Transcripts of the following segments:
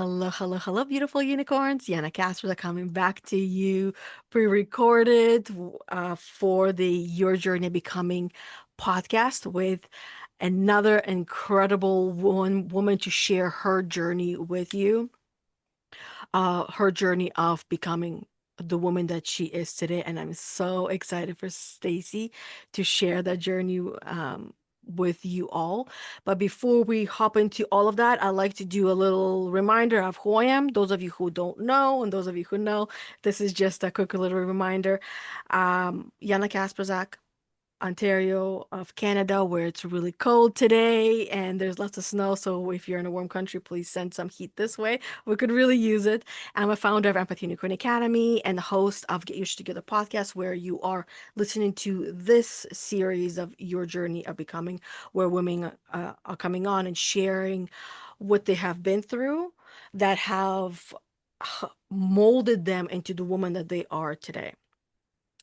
Hello, hello, hello, beautiful unicorns. Yana Kasperczak coming back to you, pre-recorded for the Your Journey Becoming podcast with another incredible woman to share her journey with you, her journey of becoming the woman that she is today. And I'm so excited for Stacy to share that journey with you all. But before we hop into all of that, I'd like to do a little reminder of who I am. Those of you who don't know, and those of you who know, this is just a quick little reminder. Yana Kasperzak, Ontario of Canada, where it's really cold today and there's lots of snow. So if you're in a warm country, please send some heat this way. We could really use it. I'm a founder of Empathy Unicorn Academy and the host of Get Your Shit Together podcast, where you are listening to this series of Your Journey of Becoming, where women are coming on and sharing what they have been through that have molded them into the woman that they are today.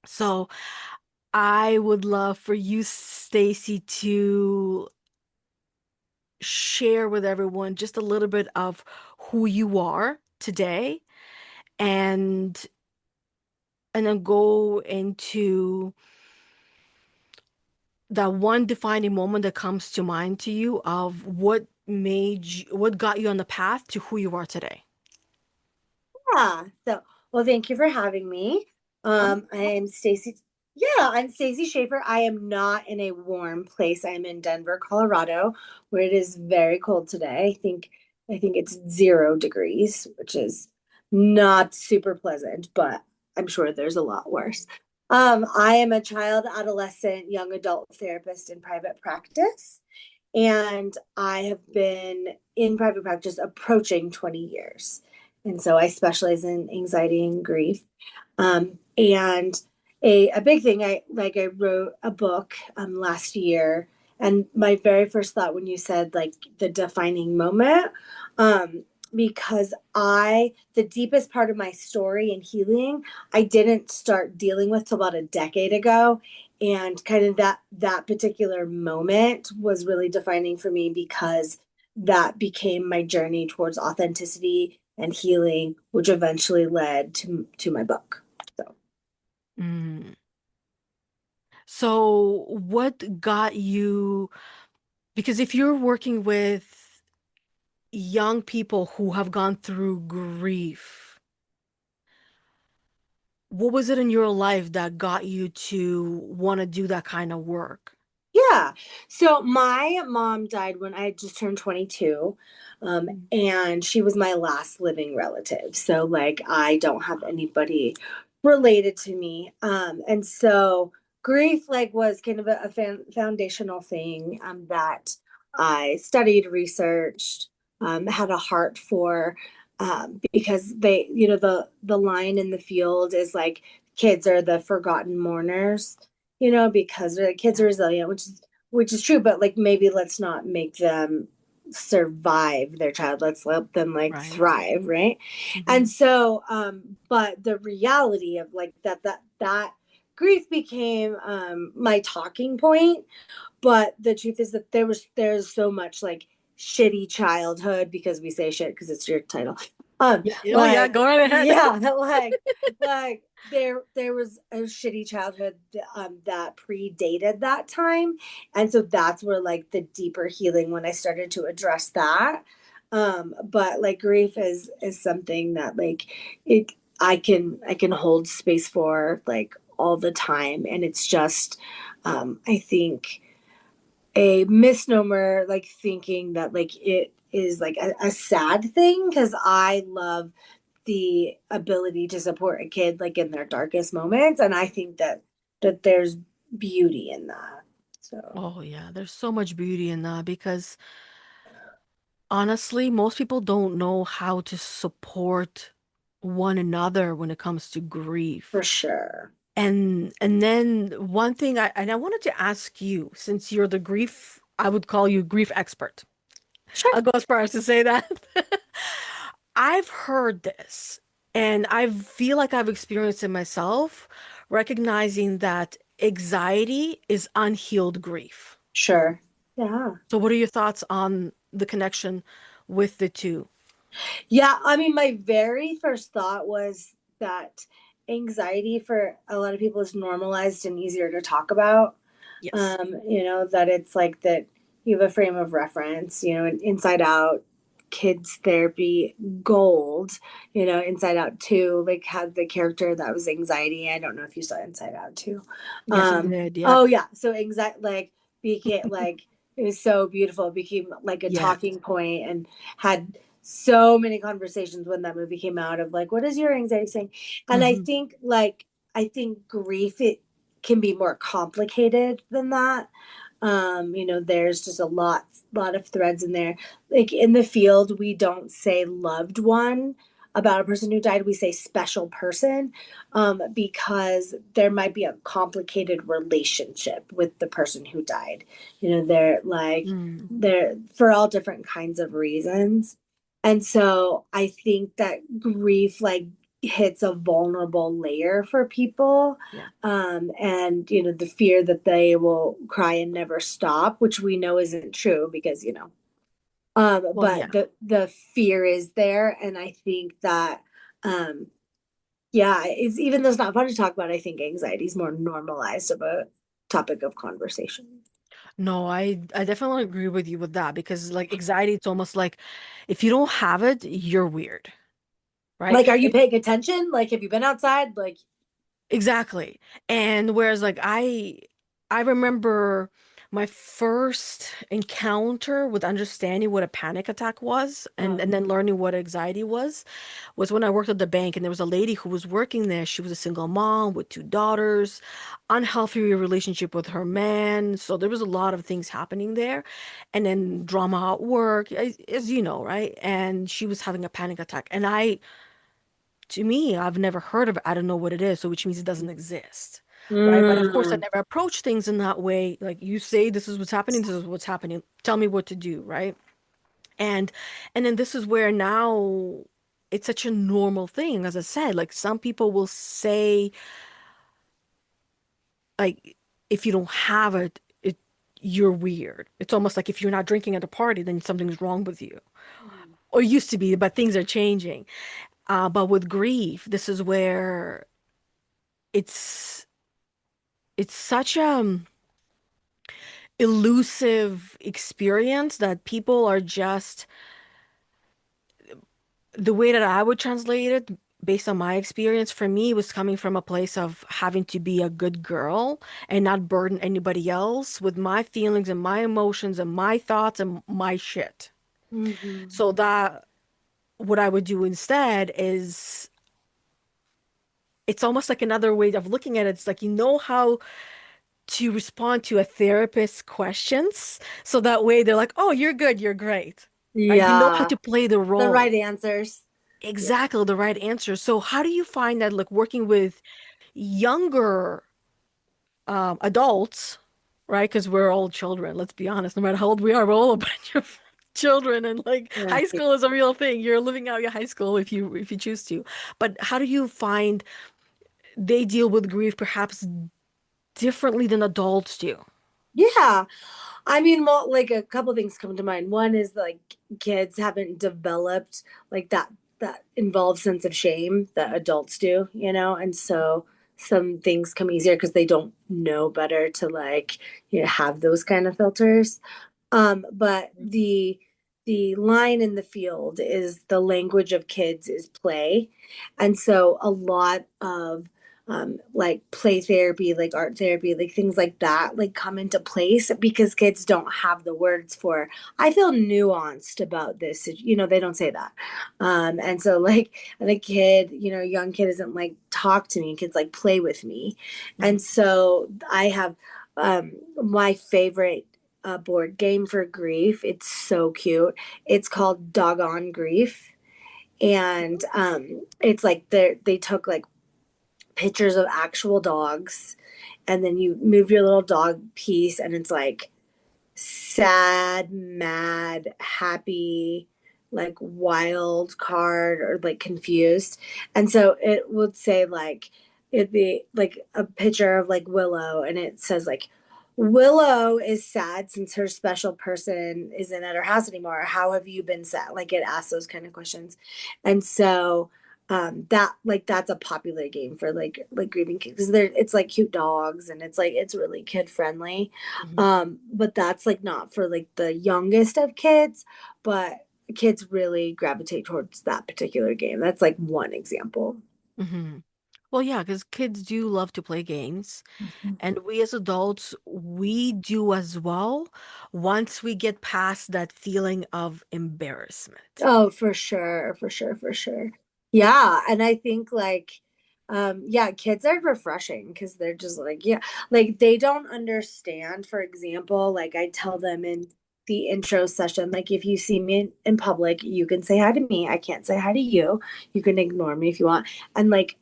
So I would love for you, Stacy, to share with everyone just a little bit of who you are today and then go into that one defining moment that comes to mind to you of what got you on the path to who you are today. Well, thank you for having me. I'm Stacy. Yeah, I'm Stacy Schaffer. I am not in a warm place. I'm in Denver, Colorado, where it is very cold today. I think it's 0 degrees, which is not super pleasant, but I'm sure there's a lot worse. I am a child, adolescent, young adult therapist in private practice, and I have been in private practice approaching 20 years. And so I specialize in anxiety and grief. And a big thing, I wrote a book last year. And my very first thought when you said like the defining moment, because the deepest part of my story and healing, I didn't start dealing with till about a decade ago. And kind of that particular moment was really defining for me because that became my journey towards authenticity and healing, which eventually led to my book. So Mm. So what got you, because if you're working with young people who have gone through grief, what was it in your life that got you to want to do that kind of work? yeah. So my mom died when I had just turned 22. Mm. And she was my last living relative. So like I don't have anybody related to me. And so grief like was kind of a foundational thing that I studied, researched, had a heart for, because the line in the field is like kids are the forgotten mourners, because the kids are Yeah, resilient, which is true, but like maybe let's not make them survive their child. Let's let them like right. thrive, right? Hmm. And so, but the reality of like that grief became my talking point. But the truth is that there's so much like shitty childhood, because we say shit because it's your title. Yeah. Oh, yeah, Like go right ahead. yeah, like there was a shitty childhood that predated that time, and so that's where like the deeper healing when I started to address that. But like grief is something that like it I can hold space for like all the time, and it's just I think a misnomer, like thinking that like it is like a sad thing, because I love the ability to support a kid like in their darkest moments, and I think that there's beauty in that. So Oh, yeah, there's so much beauty in that because honestly, most people don't know how to support one another when it comes to for grief. sure. And then one thing I wanted to ask you, since you're the grief, I would call you grief expert. Sure. I'll go as far as to say that. I've heard this, and I feel like I've experienced it myself, recognizing that anxiety is unhealed grief. Sure. Yeah. So what are your thoughts on the connection with the two? Yeah, I mean, my very first thought was that anxiety for a lot of people is normalized and easier to talk about. Yes. That it's like that you have a frame of reference, and Inside Out, kids therapy gold, Inside Out 2, like had the character that was anxiety. I don't know if you saw Inside Out 2. Yes, I did. Yeah. Oh yeah. So anxiety like became like it was so beautiful, it became like a Yes. talking point and had so many conversations when that movie came out of like, what is your anxiety saying? And I Hmm. think grief, it can be more complicated than that. There's just a lot of threads in there. Like in the field, we don't say loved one about a person who died, we say special person, because there might be a complicated relationship with the person who died. They're like Mm. they're for all different kinds of reasons. And so I think that grief like hits a vulnerable layer for people, Yeah. and the fear that they will cry and never stop, which we know isn't true because Well, but yeah. the fear is there, and I think that um yeah, it's even though it's not fun to talk about, I think anxiety is more normalized of a topic of conversation. No, I definitely agree with you with that because like anxiety, it's almost like if you don't have it, you're weird, right? Like, are you paying attention? Like, have you been outside? Like, Exactly. And whereas like I remember my first encounter with understanding what a panic attack was and then learning what anxiety was when I worked at the bank and there was a lady who was working there. She was a single mom with two daughters, unhealthy relationship with her man. So there was a lot of things happening there. And then drama at work, as you know, right? And she was having a panic attack. And to me, I've never heard of it. I don't know what it is, so which means it doesn't exist, right? But of course, I mm, never approach things in that way. Like you say, this is what's happening. This is what's happening. Tell me what to do, right? And and then this is where now it's such a normal thing. As I said, like some people will say, like if you don't have it, you're weird. It's almost like if you're not drinking at a party, then something's wrong with you. Or used to be, but things are changing. But with grief, this is where it's it's such a elusive experience that people are just the way that I would translate it based on my experience for me was coming from a place of having to be a good girl and not burden anybody else with my feelings and my emotions and my thoughts and my shit. mhm. So that what I would do instead is it's almost like another way of looking at it. It's like you know how to respond to a therapist's questions. So that way they're like, oh, you're good, you're great. Right? You know how Yeah, to play the the role. right answers. Yeah. Exactly the right answer. So how do you find that like working with younger adults, right? Because we're all children, let's be honest, no matter how old we are, we're all a bunch of children and like high Right. school is a real thing. You're living out your high school if you choose to. But how do you find they deal with grief perhaps differently than adults do? Yeah. I mean, well, like a couple things come to mind. One is like kids haven't developed like that involved sense of shame that adults do, and so some things come easier because they don't know better to like have those kind of filters. But the line in the field is the language of kids is play, and so a lot of like play therapy, like art therapy, like things like that, like come into place because kids don't have the words for. I feel nuanced about this. They don't say that, and so like and a kid, a young kid isn't like talk to me. Kids like play with me, Mhm. and so I have my favorite board game for grief. It's so cute. It's called Doggone Grief. And it's like they took like pictures of actual dogs, and then you move your little dog piece, and it's like sad, mad, happy, like wild card or like confused. And so it would say like it'd be like a picture of like Willow, and it says like Willow is sad since her special person isn't at her house anymore. How have you been sad? Like it asks those kind of questions. And so that like that's a popular game for like grieving kids because they're it's like cute dogs and it's like it's really kid friendly. Mhm. But that's like not for like the youngest of kids, but kids really gravitate towards that particular game. That's like one example. Mhm. Well, yeah, because kids do love to play games, and we as adults, we do as well once we get past that feeling of embarrassment. Oh, for sure, for sure, for sure. Yeah, and I think like yeah, kids are refreshing because they're just like yeah, like they don't understand, for example, like I tell them in the intro session like if you see me in public, you can say hi to me. I can't say hi to you. You can ignore me if you want. And like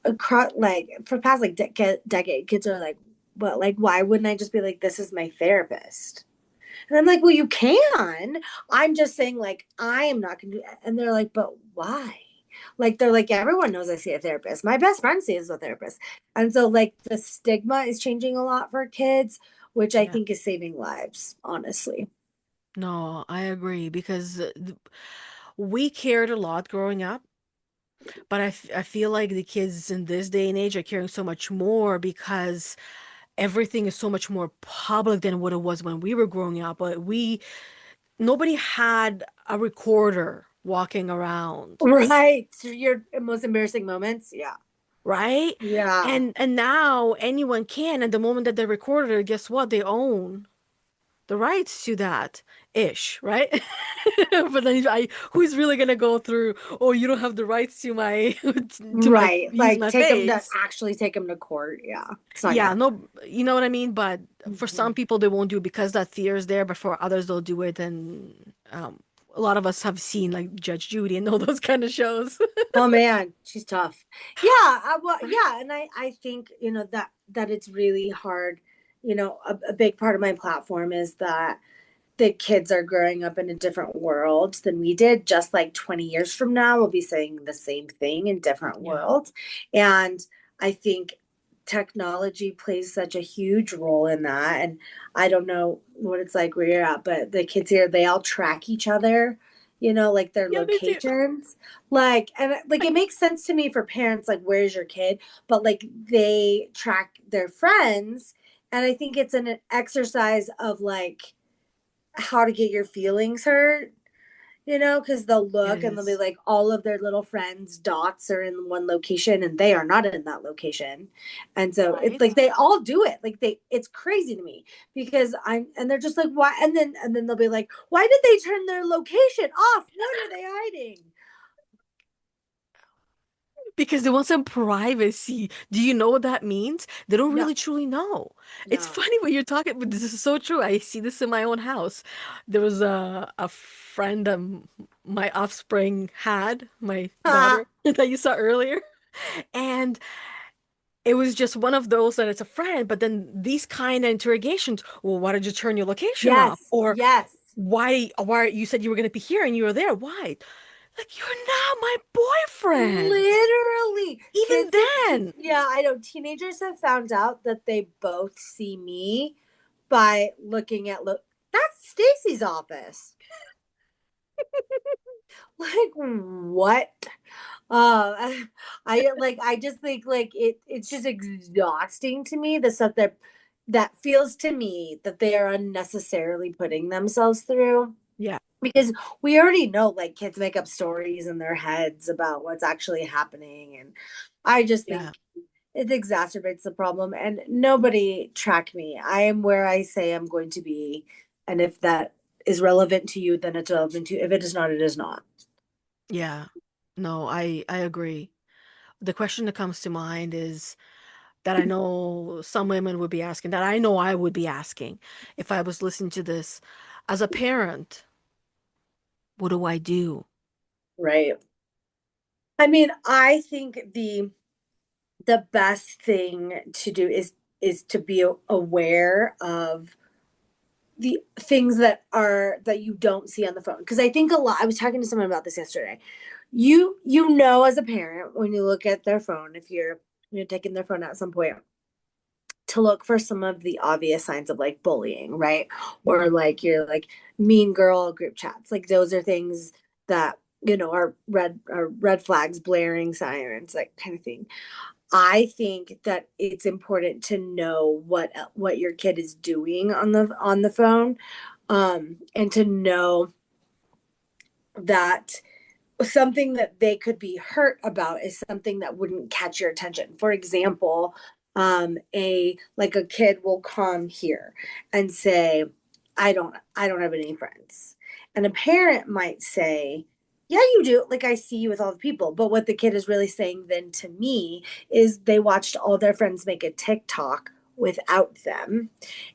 across like for past like decade, kids are like, but like why wouldn't I just be like this is my therapist? And I'm like, well, you can. I'm just saying, like, I am not going to do that. And they're like, but why? Like, they're like, everyone knows I see a therapist. My best friend sees a therapist. And so, like, the stigma is changing a lot for kids, which I Yeah. think is saving lives, honestly. No, I agree because we cared a lot growing up, but I feel like the kids in this day and age are caring so much more because everything is so much more public than what it was when we were growing up. But nobody had a recorder walking around, Right. So your most embarrassing moments. Yeah. right? Yeah. And now anyone can, and the moment that they recorded it, guess what? They own the rights to that ish, right? But then who's really gonna go through, oh, you don't have the rights to my to my Right. use Like, my take them to face. actually take them to court. Yeah. It's not going to Yeah, happen. no, you know what I mean? But for some Mhm. people they won't do it because that fear is there, but for others they'll do it, and a lot of us have seen like Judge Judy and all those kind of shows. Oh man, she's tough. Yeah, well, Right? yeah, and I think that it's really hard. A big part of my platform is that the kids are growing up in a different world than we did. Just like 20 years from now, we'll be saying the same thing in different Yeah. worlds. And I think technology plays such a huge role in that. And I don't know what it's like where you're at, but the kids here, they all track each other, like their Yeah, they do. locations. Like, and like it makes sense to me for parents, like, where's your kid? But like they track their friends. And I think it's an exercise of like, how to get your feelings hurt, because they'll It look and they'll be is, like, all of their little friends' dots are in one location and they are not in that location. And so it's right? like they all do it. Like it's crazy to me because and they're just like, why? And then they'll be like, why did they turn their location off? What are they hiding? Because they want some privacy. Do you know what that means? They don't No, really truly know. It's no. funny when you're talking, but this is so true. I see this in my own house. There was a friend that my offspring had, my daughter that you saw earlier, and it was just one of those that it's a friend, but then these kind of interrogations, well, why did you turn your location off? Yes, Or yes. why you said you were going to be here and you were there? Why? Like you're not my boyfriend. Literally, Even then. yeah, I know. Teenagers have found out that they both see me by looking at that's Stacy's office. Like what? I just think like it's just exhausting to me the stuff that feels to me that they are unnecessarily putting themselves through Yeah. because we already know like kids make up stories in their heads about what's actually happening, and I just Yeah. think it exacerbates the problem. And nobody track me. I am where I say I'm going to be, and if that is relevant to you, then it's relevant to you. If it is not, it is not. Yeah. No, I agree. The question that comes to mind is that I know some women would be asking, that I know I would be asking if I was listening to this as a parent, what do I do? Right. I mean, I think the best thing to do is to be aware of the things that you don't see on the phone, because I think a lot, I was talking to someone about this yesterday. As a parent, when you look at their phone, if you're taking their phone at some point, to look for some of the obvious signs of like bullying, right? Or Mhm. like your like mean girl group chats. Like those are things that, are red flags, blaring sirens, that kind of thing. I think that it's important to know what your kid is doing on the phone, and to know that something that they could be hurt about is something that wouldn't catch your attention. For example, a kid will come here and say, I don't have any friends. And a parent might say, yeah, you do. Like I see you with all the people. But what the kid is really saying then to me is they watched all their friends make a TikTok without them,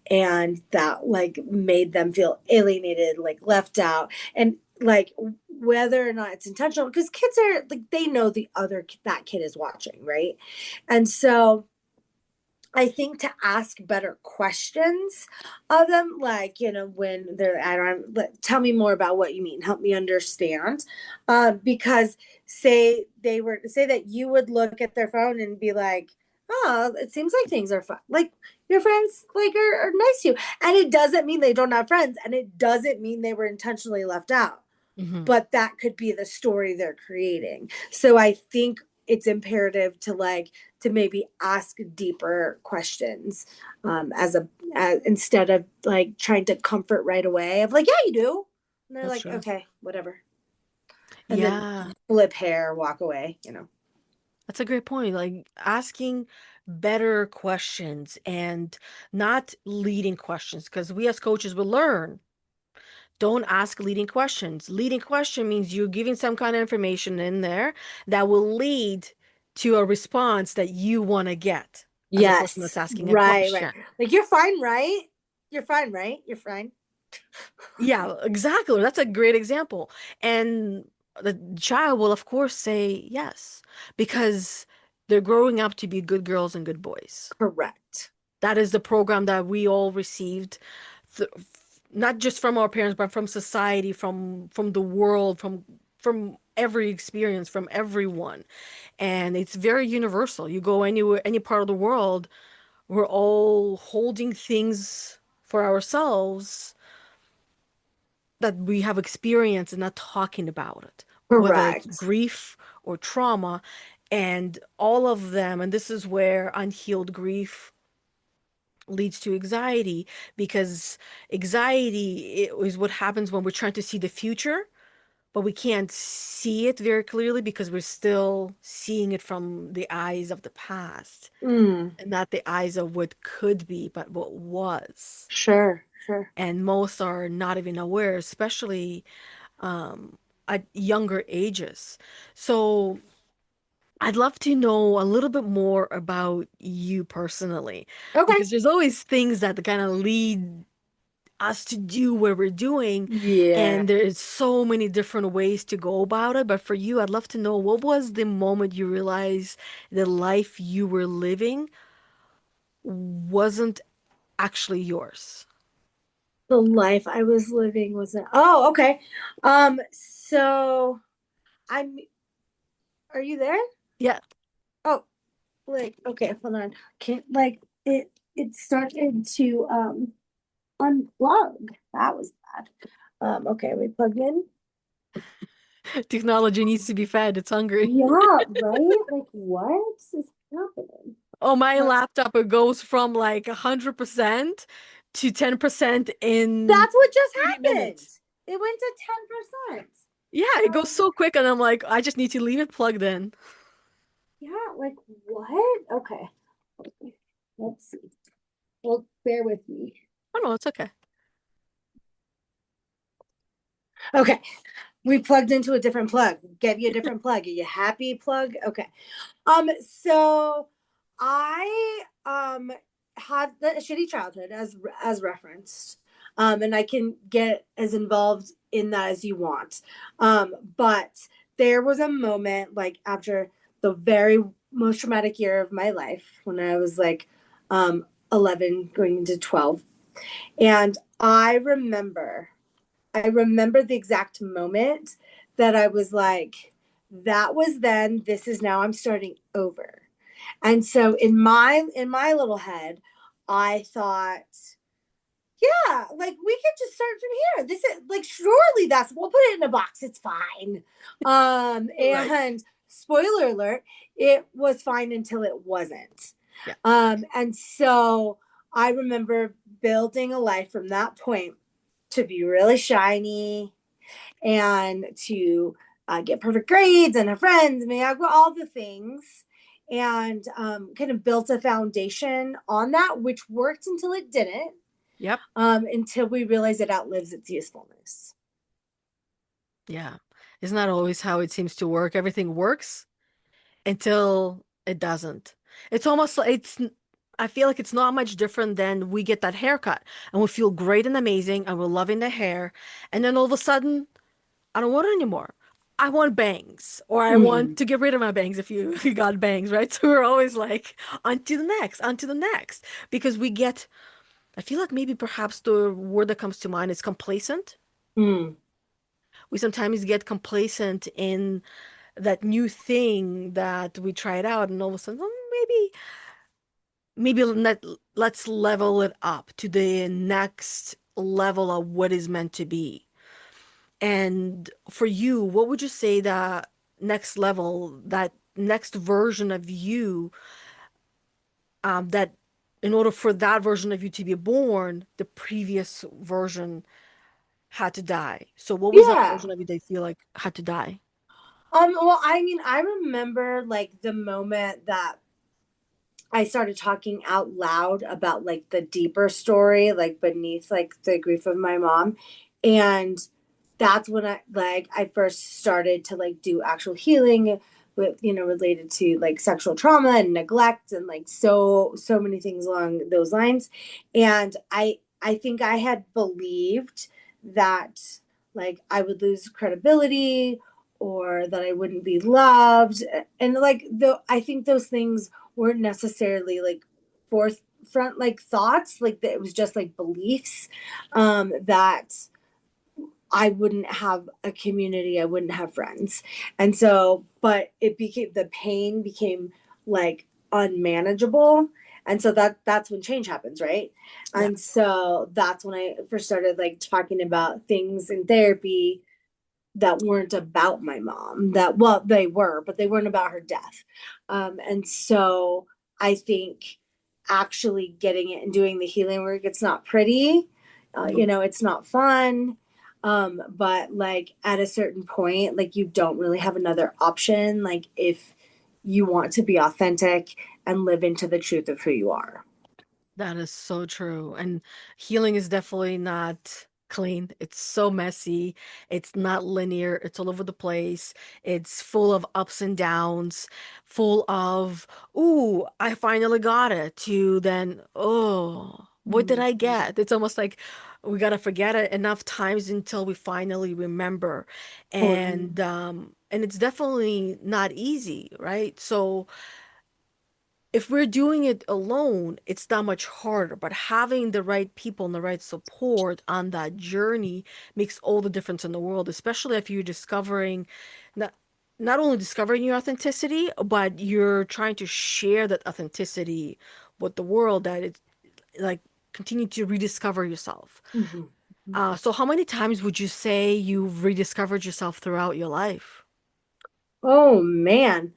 and that like made them feel alienated, like left out, and like whether or not it's intentional, because kids are like, they know the other that kid is watching, right? And so I think to ask better questions of them, like, when they're, I don't, tell me more about what you mean, help me understand. Because say that you would look at their phone and be like, oh, it seems like things are fun. Like your friends like are nice to you. And it doesn't mean they don't have friends. And it doesn't mean they were intentionally left out, Mhm. but that could be the story they're creating. So I think it's imperative to maybe ask deeper questions, instead of like trying to comfort right away of like, yeah, you do. And they're That's like, true. okay, whatever. And then Yeah, flip hair, walk away. that's a great point. Like asking better questions and not leading questions, because we as coaches will learn. Don't ask leading questions. Leading question means you're giving some kind of information in there that will lead to a response that you want to get as a person that's Yes, asking a right. question. Like, you're fine, right? You're fine, right? You're fine. Yeah, exactly. That's a great example. And the child will, of course, say yes, because they're growing up to be good girls and good boys. Correct. That is the program that we all received, th not just from our parents, but from society, from the world, from every experience, from everyone. And it's very universal. You go anywhere, any part of the world, we're all holding things for ourselves that we have experienced and not talking about it, whether it's Correct. grief or trauma, and all of them. And this is where unhealed grief leads to anxiety, because anxiety is what happens when we're trying to see the future, but we can't see it very clearly because we're still seeing it from the eyes of the past Mm, and not the eyes of what could be, but what was. sure, sure. And most are not even aware, especially um, at younger ages. So I'd love to know a little bit more about you personally, Okay. because there's always things that kind of lead us to do what we're doing, Yeah. and there is so many different ways to go about it. But for you, I'd love to know, what was the moment you realized the life you were living wasn't actually yours? The life I was living wasn't. Oh, okay. So I'm. Are you there? Yeah. Oh, like, okay, hold on. Can't like it started to unplug. That was bad. Okay, we plugged in. Technology needs to be fed. It's hungry. Yeah, right? Like, what is happening? Oh, my Uh, laptop, it goes from like 100% to 10% in that's what just 30 happened. minutes. It went to 10%. Yeah, it goes so quick, and I'm like, I just need to leave it plugged in. Yeah, like what? Okay. Let's see. Well, bear with me. Oh no, it's okay. Okay. We plugged into a different plug. Get you a different plug. Are you happy, plug? Okay. So I had a shitty childhood as referenced. And I can get as involved in that as you want. But there was a moment like after the very most traumatic year of my life when I was like 11 going into 12. And I remember the exact moment that I was like, that was then, this is now, I'm starting over. And so in my little head, I thought, yeah, like we could just start from here. This is like surely that's we'll put it in a box. It's fine. Right. And spoiler alert, it was fine until it wasn't. Yeah. And so I remember building a life from that point to be really shiny and to get perfect grades and have friends. I mean, I got all the things and kind of built a foundation on that, which worked until it didn't, Yep. until we realize it outlives its usefulness. Yeah. Isn't that always how it seems to work? Everything works until it doesn't. It's almost like I feel like it's not much different than we get that haircut and we feel great and amazing and we're loving the hair. And then all of a sudden, I don't want it anymore. I want bangs, or I want Mm-hmm. to get rid of my bangs if you, if you got bangs, right? So we're always like, on to the next, on to the next. Because we get, I feel like maybe perhaps the word that comes to mind is complacent. Mm. We sometimes get complacent in that new thing that we tried out, and all of a sudden, maybe let's level it up to the next level of what is meant to be. And for you, what would you say that next level, that next version of you, that in order for that version of you to be born, the previous version had to die. So what was that Yeah. version of you that you feel like had to die? Well, I mean, I remember like the moment that I started talking out loud about like the deeper story, like beneath like the grief of my mom. And that's when I first started to like do actual healing with, related to like sexual trauma and neglect and like so many things along those lines. And I think I had believed that like I would lose credibility or that I wouldn't be loved. And like I think those things weren't necessarily like forefront like thoughts, like that it was just like beliefs, that I wouldn't have a community, I wouldn't have friends. And so but it became the pain became like unmanageable. And so that's when change happens, right? Yeah. And so that's when I first started like talking about things in therapy that weren't about my mom, that well they were, but they weren't about her death. And so I think actually getting it and doing the healing work, it's not pretty, Nope. it's not fun, but like at a certain point like you don't really have another option, like if you want to be authentic and live into the truth of who you are. That is so true. And healing is definitely not clean. It's so messy. It's not linear. It's all over the place. It's full of ups and downs, full of, ooh, I finally got it, to then, oh, what did I Mhm. get? It's almost like we gotta forget it enough times until we finally remember. Totally. And it's definitely not easy, right? So if we're doing it alone, it's not much harder, but having the right people and the right support on that journey makes all the difference in the world, especially if you're discovering not not only discovering your authenticity, but you're trying to share that authenticity with the world, that it's like continue to rediscover yourself. Mhm. So how many times would you say you've rediscovered yourself throughout your life? Oh man.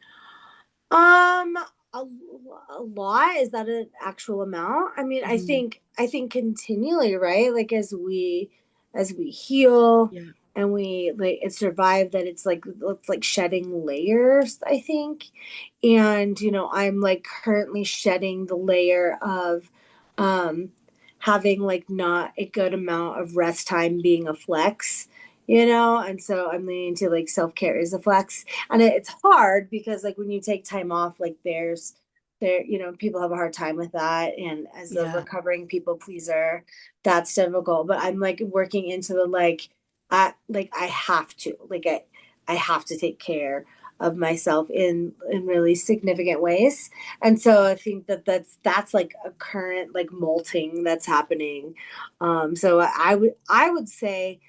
Um, a, a lot. Is that an actual amount? I mean, Hmm. I think continually, right? Like as we heal Yeah. and we like it survive that it's like shedding layers, I think. And I'm like currently shedding the layer of um having like not a good amount of rest time being a flex, and so I'm leaning to like self-care is a flex, and it's hard because like when you take time off, like people have a hard time with that, and as a Yeah. recovering people pleaser, that's difficult, but I'm like working into the I have to I have to take care of myself in really significant ways. And so I think that that's like a current like molting that's happening. So I would say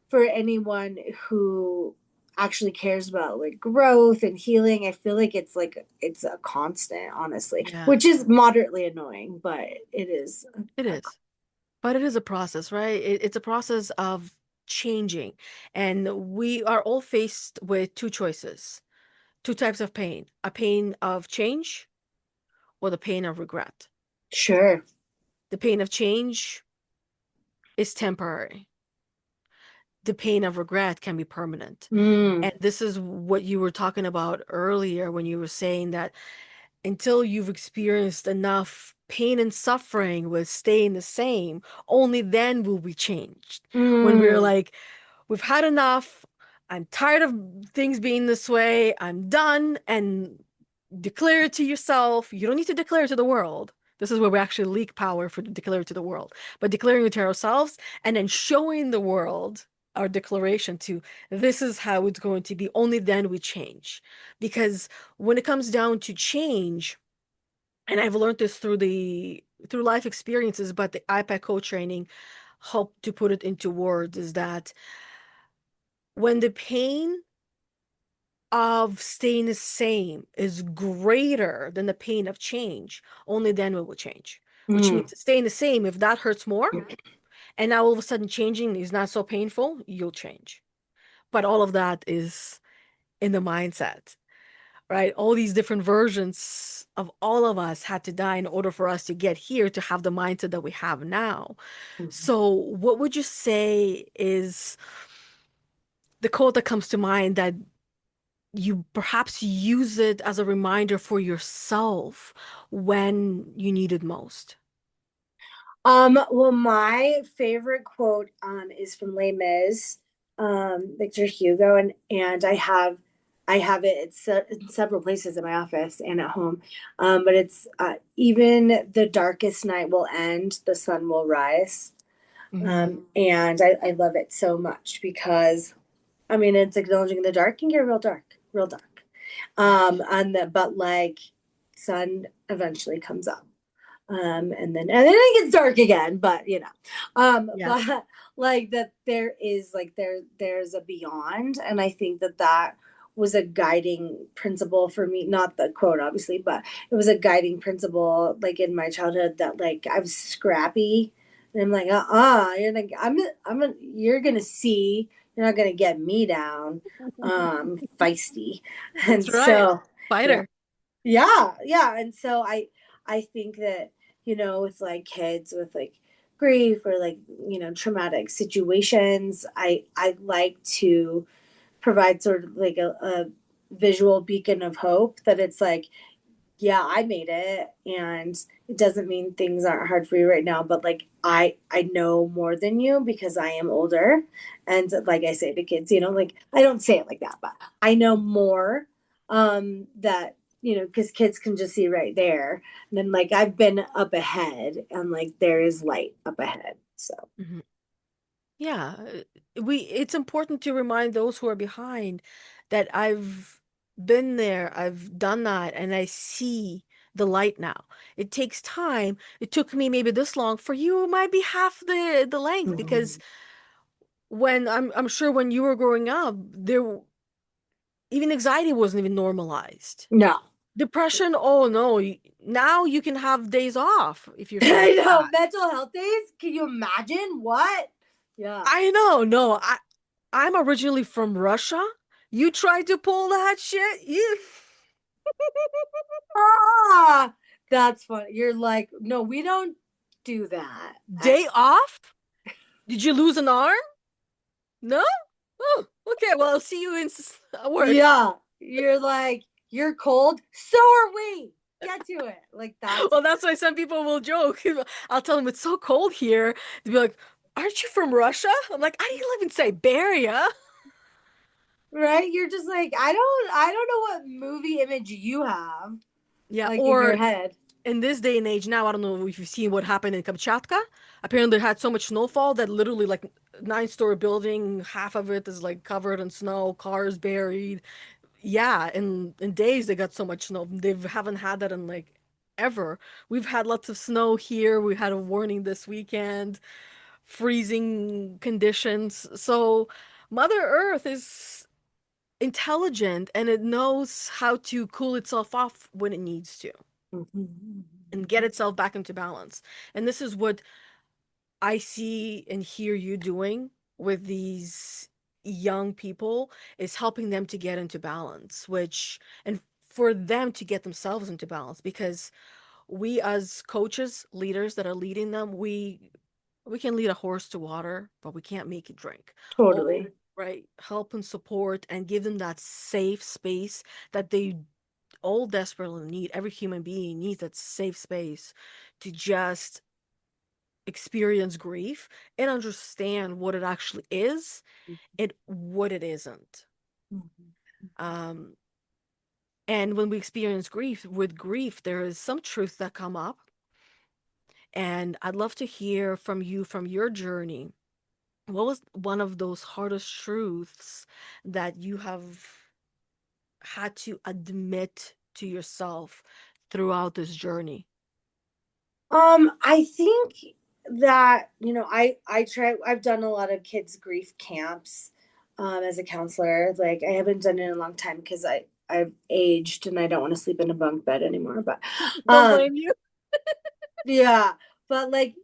for anyone who actually cares about like growth and healing. I feel like it's a constant, honestly, Yeah, which is moderately annoying, but it is it is. But it is a process, right? It's a process of changing. And we are all faced with two choices, two types of pain, a pain of change or the pain of regret. sure. The pain of change is temporary. The pain of regret can be permanent. Mm, And this is what you were talking about earlier when you were saying that until you've experienced enough pain and suffering with staying the same, only then will we change. When we're mm, like, we've had enough, I'm tired of things being this way, I'm done, and declare it to yourself. You don't need to declare it to the world. This is where we actually leak power for declare it to the world. But declaring it to ourselves and then showing the world our declaration to this is how it's going to be. Only then we change. Because when it comes down to change, and I've learned this through life experiences, but the iPad co-training helped to put it into words, is that when the pain of staying the same is greater than the pain of change, only then we will change. Which mm. means staying the same, if that hurts more, and now all of a sudden changing is not so painful, you'll change. But all of that is in the mindset, right? All these different versions of all of us had to die in order for us to get here to have the mindset that we have now. So, what would you say is the quote that comes to mind that you perhaps use it as a reminder for yourself when you need it most? Well, my favorite quote is from Les Mis, Victor Hugo, and I have it in several places in my office and at home. But it's even the darkest night will end, the sun will rise. Hmm. And I love it so much because I mean it's acknowledging the dark can get real dark, real dark. But like sun eventually comes up, and then it gets dark again, but Yes. but like that there is like there's a beyond, and I think that that was a guiding principle for me, not the quote obviously, but it was a guiding principle like in my childhood, that like I was scrappy, and I'm like you're like you're gonna see, you're not gonna get me down, feisty. That's And right. so yeah, Fighter. yeah. And so I think that, with like kids with like grief or like, traumatic situations, I like to provide sort of like a visual beacon of hope, that it's like, yeah, I made it, and it doesn't mean things aren't hard for you right now, but like I know more than you because I am older. And like I say to kids, like I don't say it like that, but I know more, that, because kids can just see right there. And then like I've been up ahead, and like there is light up ahead. So Mhm. Yeah, it's important to remind those who are behind that I've been there, I've done that, and I see the light now. It takes time. It took me maybe this long. For you, it might be half the length because mhm. when I'm sure when you were growing up, even anxiety wasn't even normalized. No. Depression, oh no, now you can have days off if you're feeling I know, sad. mental health days. Can you imagine what? Yeah. I know, no, I'm originally from Russia. You tried to pull that shit, you Ah, that's funny. You're like, no, we don't do that. day off? Did you lose an arm? No? Oh, okay, well, I'll see you in work. Yeah, you're like, you're cold. So are we. Get to it. Like that's Well, that's why some people will joke. I'll tell them it's so cold here. They'll be like, aren't you from Russia? I'm like, I live in Siberia. right. You're just like, I don't know what movie image you have Yeah, like in your or head. in this day and age now, I don't know if you've seen what happened in Kamchatka. Apparently, they had so much snowfall that literally, like, nine-story building, half of it is like covered in snow, cars buried. Yeah, in days they got so much snow. They haven't had that in like ever. We've had lots of snow here. We had a warning this weekend, freezing conditions. So Mother Earth is. intelligent and it knows how to cool itself off when it needs to Mhm. and get itself back into balance. And this is what I see and hear you doing with these young people, is helping them to get into balance, which, and for them to get themselves into balance, because we as coaches, leaders that are leading them, we can lead a horse to water, but we can't make it drink. Or, Totally. right, help and support and give them that safe space that they all desperately need. Every human being needs that safe space to just experience grief and understand what it actually is and what it isn't. Mhm. Um, and when we experience grief, with grief, there is some truths that come up. And I'd love to hear from you, from your journey. What was one of those hardest truths that you have had to admit to yourself throughout this journey? I think that, I've done a lot of kids grief camps as a counselor. Like I haven't done it in a long time because I've aged and I don't want to sleep in a bunk bed anymore. But Don't um blame you. yeah, but like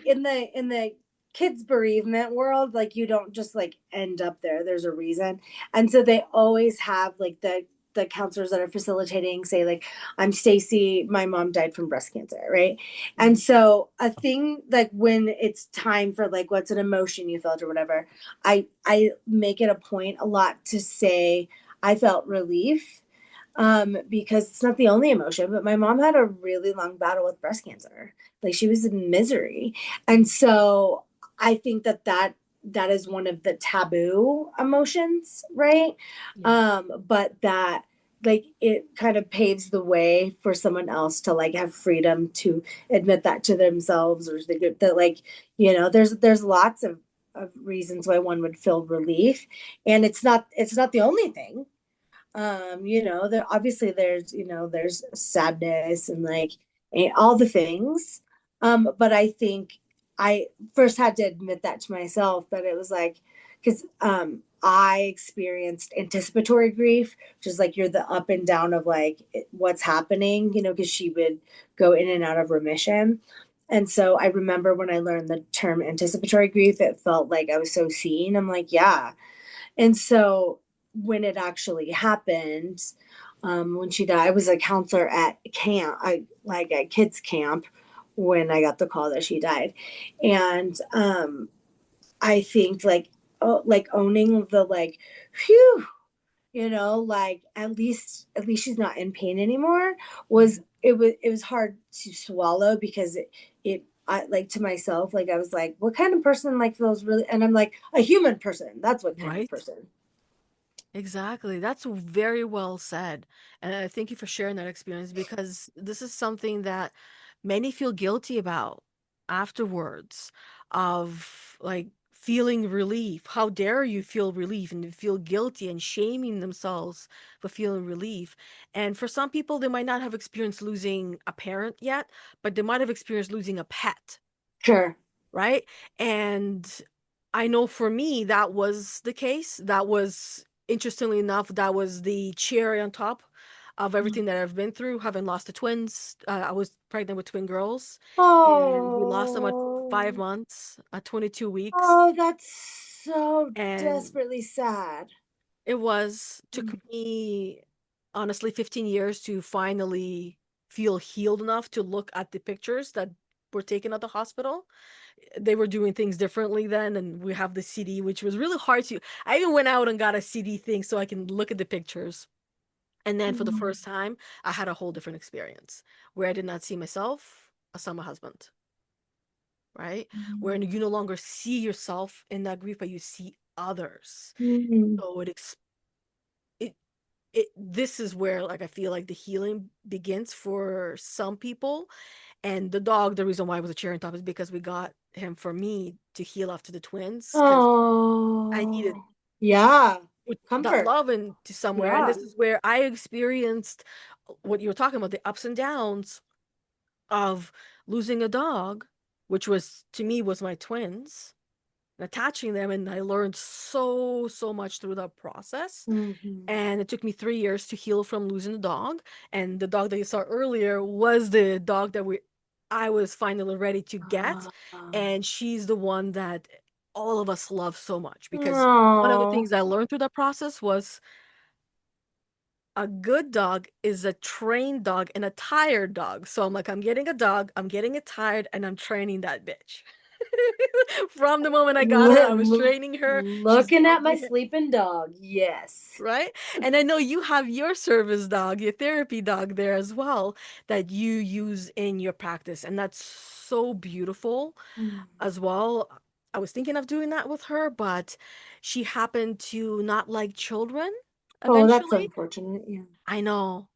in the kids bereavement world, like you don't just like end up there. There's a reason. And so they always have like the counselors that are facilitating say like, I'm Stacy, my mom died from breast cancer, right? And Mhm. so a thing like when it's time for like what's an emotion you felt or whatever, I make it a point a lot to say I felt relief, because it's not the only emotion, but my mom had a really long battle with breast cancer. Like she was in misery. And so I think that is one of the taboo emotions, right? Yeah. But that like it kind of paves the way for someone else to like have freedom to admit that to themselves, or that like, there's lots of reasons why one would feel relief. And it's not the only thing. There obviously there's sadness and like all the things. But I think I first had to admit that to myself, that it was like, because I experienced anticipatory grief, which is like you're the up and down of like what's happening, because she would go in and out of remission. And so I remember when I learned the term anticipatory grief, it felt like I was so seen. I'm like, yeah. And so when it actually happened, when she died, I was a counselor at camp, at kids camp when I got the call that she died. And I think like, like owning the like, phew, like at least she's not in pain anymore, Mhm. it was hard to swallow, because I like to myself, like I was like, what kind of person like feels really, and I'm like a human person. That's what kind of Right? person. Exactly. That's very well said. And I thank you for sharing that experience, because this is something that many feel guilty about afterwards, of like feeling relief. How dare you feel relief and feel guilty and shaming themselves for feeling relief. And for some people, they might not have experienced losing a parent yet, but they might have experienced losing a pet, Sure. right? And I know for me that was the case. That was, interestingly enough, that was the cherry on top of everything that I've been through, having lost the twins. I was pregnant with twin girls, and we lost them at Oh, 5 months, at 22 weeks. oh, that's so And desperately sad. it took me honestly 15 years to finally feel healed enough to look at the pictures that were taken at the hospital. They were doing things differently then, and we have the CD, which was really hard to. I even went out and got a CD thing so I can look at the pictures. And then for the Mm. first time, I had a whole different experience where I did not see myself, I saw my husband, right? Where you no longer see yourself in that grief, but you see others. Mm. So it this is where like I feel like the healing begins for some people. And the dog, the reason why I was a cherry on top is because we got him for me to heal after the twins, because I needed Oh, yeah. that Comfort. love into somewhere. And Yeah. this is where I experienced what you were talking about, the ups and downs of losing a dog, which was to me was my twins, and attaching them, and I learned so much through that process. Mhm. And it took me 3 years to heal from losing the dog. And the dog that you saw earlier was the dog that we I was finally ready to get. Ah. And she's the one that all of us love so much, because one of the Oh. things I learned through that process was a good dog is a trained dog and a tired dog. So I'm like, I'm getting a dog, I'm getting it tired, and I'm training that bitch. From the moment I got her, I was training her. She's Looking at my loving it, sleeping dog. Yes. right? And I know you have your service dog, your therapy dog there as well, that you use in your practice. And that's so beautiful Mm. as well. I was thinking of doing that with her, but she happened to not like children Oh, that's eventually. unfortunate. Yeah. I know,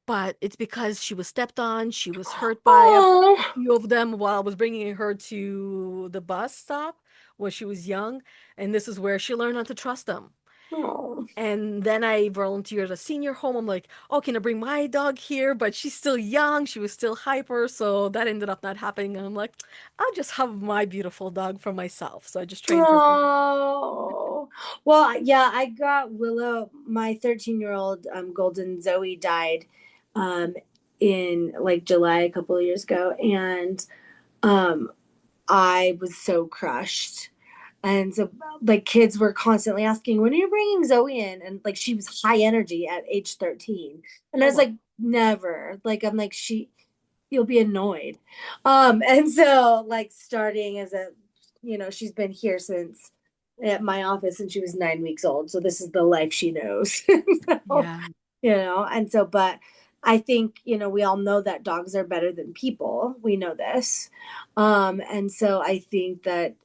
but it's because she was stepped on. She was hurt by Oh. a few of them while I was bringing her to the bus stop when she was young. And this is where she learned not to trust them. Oh. And then I volunteered at a senior home. I'm like, oh, can I bring my dog here? But she's still young. She was still hyper. So that ended up not happening. And I'm like, I'll just have my beautiful dog for myself. So I just trained her for myself. Oh. Well, yeah, I got Willow, my 13-year-old golden Zoe died um in like July a couple of years ago, and um I was so crushed. And so, like, kids were constantly asking, when are you bringing Zoe in? And like, she was high energy at age 13. And I Oh, was wow. like, never. Like, I'm like, you'll be annoyed. And so, like, starting as she's been here since at my office since she was 9 weeks old. So this is the life she knows. So, Yeah, and so, but I think, we all know that dogs are better than people. We know this. And so I think that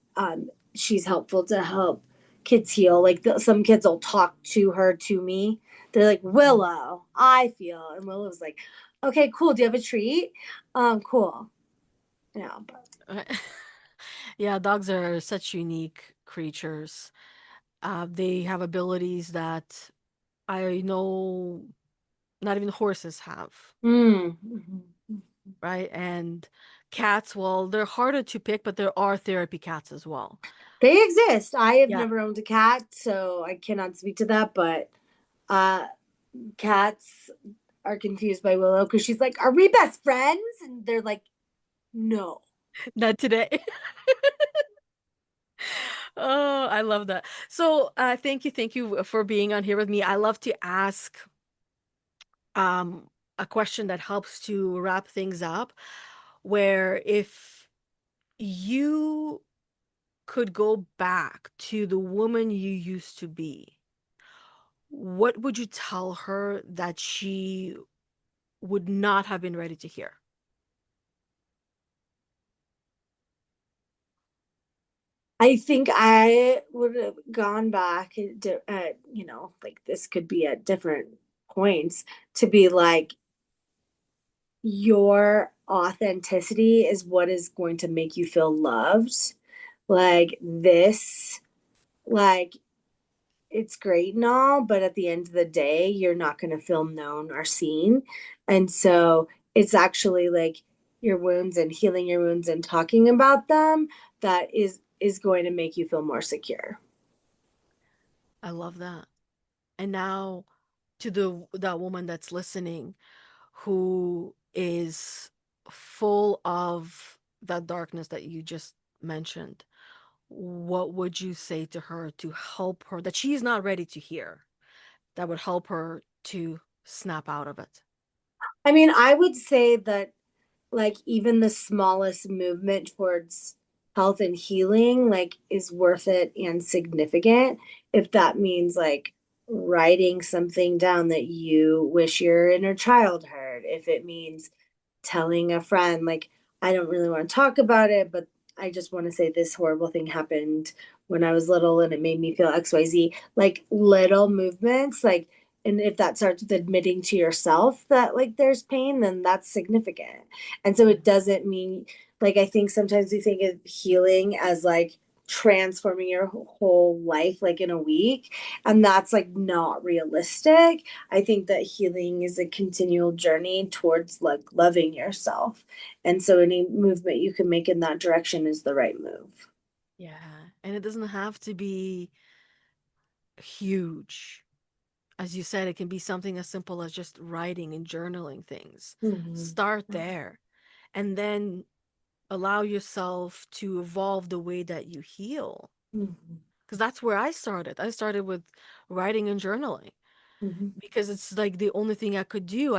she's helpful to help kids heal. Like some kids will talk to her, to me. They're like, Willow, I feel. And Willow's like, okay, cool. Do you have a treat? Cool. Yeah. But yeah, dogs are such unique creatures. They have abilities that I know not even horses have, mhm. right? And cats, well, they're harder to pick, but there are therapy cats as well. They exist. I have Yeah. never owned a cat, so I cannot speak to that. But uh, cats are confused by Willow because she's like, "Are we best friends?" And they're like, "No." Not today. Oh, I love that. So, thank you for being on here with me. I love to ask um a question that helps to wrap things up, where if you could go back to the woman you used to be, what would you tell her that she would not have been ready to hear? I think I would have gone back at, like this could be at different points to be like, your authenticity is what is going to make you feel loved. Like this, like it's great and all, but at the end of the day, you're not going to feel known or seen. And so it's actually like your wounds and healing your wounds and talking about them that is going to make you feel more secure. I love that. And now to the that woman that's listening, who is full of that darkness that you just mentioned, what would you say to her to help her that she's not ready to hear, that would help her to snap out of it? I mean, I would say that like even the smallest movement towards health and healing like is worth it and significant, if that means like writing something down that you wish your inner child heard, if it means telling a friend like, I don't really want to talk about it, but I just want to say this horrible thing happened when I was little and it made me feel XYZ. Like little movements, like, and if that starts with admitting to yourself that like there's pain, then that's significant. And so Yeah. it doesn't mean, like, I think sometimes we think of healing as like transforming your whole life like in a week, and that's like not realistic. I think that healing is a continual journey towards like loving yourself. And so any movement you can make in that direction is the right move. Yeah. And it doesn't have to be huge. As you said, it can be something as simple as just writing and journaling things. Mhm. Start there and then allow yourself to evolve the way that you heal. Mhm. Because that's where I started. I started with writing and journaling Mhm. because it's like the only thing I could do.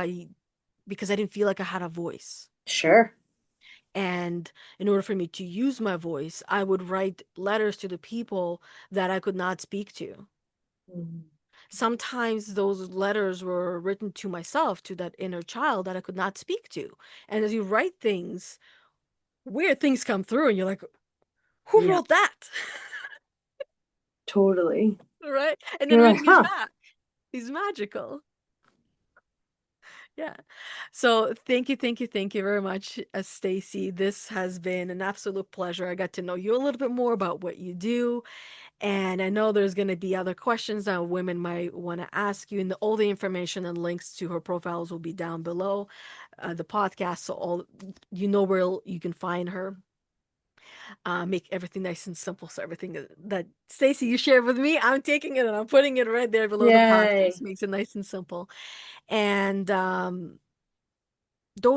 Because I didn't feel like I had a voice. Sure. And in order for me to use my voice, I would write letters to the people that I could not speak to. Mhm. Sometimes those letters were written to myself, to that inner child that I could not speak to. And as you write things, weird things come through, and you're like, who Yeah, wrote that? totally. Right? And then You're like, reading is huh. back. He's magical. Yeah. So thank you very much, Stacy. This has been an absolute pleasure. I got to know you a little bit more about what you do. And I know there's going to be other questions that women might want to ask you, and all the information and links to her profiles will be down below the podcast. So all you know where you can find her. Make everything nice and simple. So everything that Stacy you shared with me, I'm taking it and I'm putting it right there below the podcast. Yay. Makes it nice and simple. And don't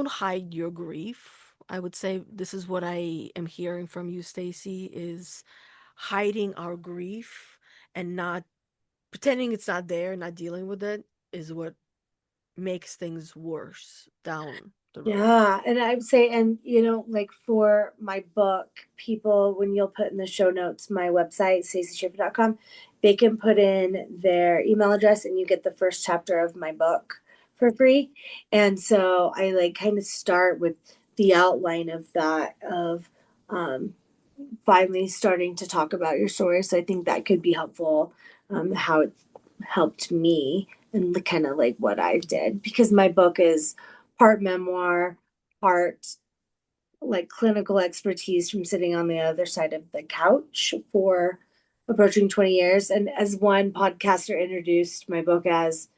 hide your grief. I would say this is what I am hearing from you, Stacy, is hiding our grief and not pretending it's not there, not dealing with it is what makes things worse down the road. Yeah, and I would say, and like for my book, people, when you'll put in the show notes my website, stacyschaffer.com, they can put in their email address and you get the first chapter of my book for free. And so I like kind of start with the outline of that, of um, finally starting to talk about your story. So I think that could be helpful, how it helped me and kind of like what I did, because my book is part memoir, part like clinical expertise from sitting on the other side of the couch for approaching 20 years. And as one podcaster introduced my book as,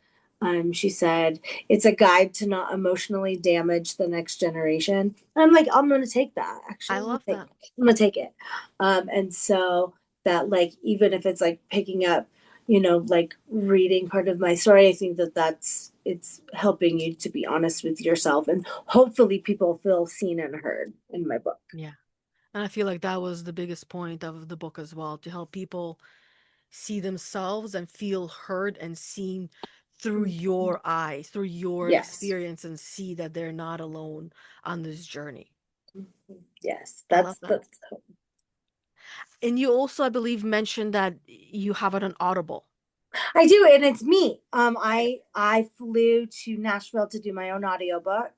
she said, it's a guide to not emotionally damage the next generation. And I'm like, I'm going to take that. I Actually, love that. I'm going to take it. And so that, like, even if it's like picking up, like reading part of my story, I think that it's helping you to be honest with yourself, and hopefully people feel seen and heard in my book. Yeah. And I feel like that was the biggest point of the book as well, to help people see themselves and feel heard and seen through your eyes, through your Yes. experience, and see that they're not alone on this journey. Yes. I love that. That's And you also, I believe, mentioned that you have it on Audible. I do, and it's me. Right. I flew to Nashville to do my own audiobook,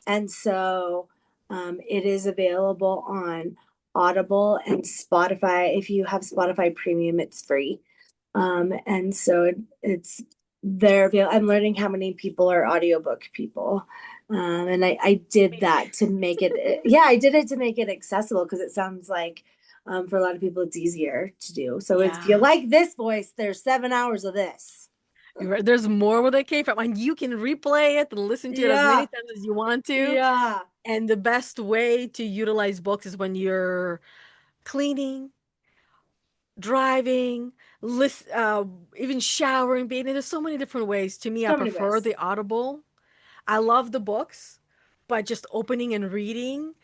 and so it is available on Audible and Spotify. If you have Spotify Premium, it's free. And so it's there. I'm learning how many people are audiobook people. And I did Me. that to make it, yeah, I did it to make it accessible, because it sounds like for a lot of people it's easier to do. So if you Yeah. like this voice, there's 7 hours of this. You're right. There's more where they came from, and you can replay it and listen to it as many Yeah, times as you want to. yeah, And the best way to utilize books is when you're cleaning, driving, even showering, bathing. There's so many different ways. To me, I so many prefer ways. the Audible. I love the books, but just opening and reading,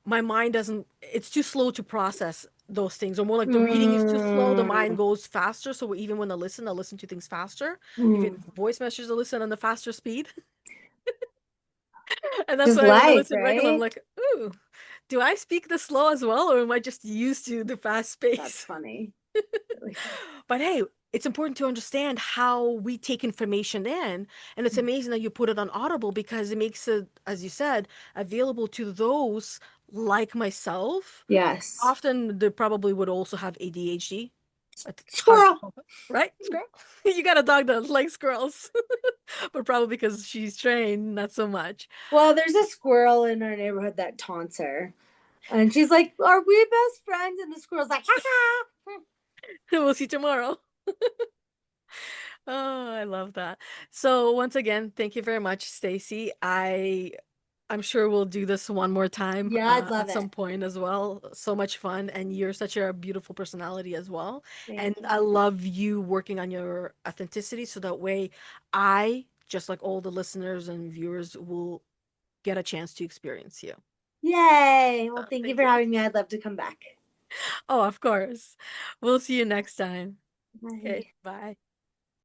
my mind doesn't, it's too slow to process those things. Or more like the reading is too slow, the mind Mm, goes faster. So even when I listen to things faster. Even mm. voice messages, I listen on the faster speed. And that's Just why when I life, listen regular, I'm right? like, ooh, do I speak this slow as well, or am I just used to the fast That's pace? funny. Really funny. But hey, it's important to understand how we take information in. And it's amazing that you put it on Audible because it makes it, as you said, available to those like myself. Yes. Often they probably would also have ADHD. It's hard to Squirrel. help it, right? Squirrel. You got a dog that likes squirrels, but probably because she's trained, not so much. Well, there's a squirrel in our neighborhood that taunts her. And she's like, "Are we best friends?" And the squirrel's like, "Ha ha." We'll see tomorrow. Oh, I love that. So once again, thank you very much, Stacy. I I'm sure we'll do this one more time Yeah, I'd love at it. some point as well. So much fun, and you're such a beautiful personality as well. And Thank I you. love you working on your authenticity so that way I, just like all the listeners and viewers, will get a chance to experience you. Yay. Well, thank you Thank for you. having me. I'd love to come back. Oh, of course. We'll see you next time. Okay, Bye. bye.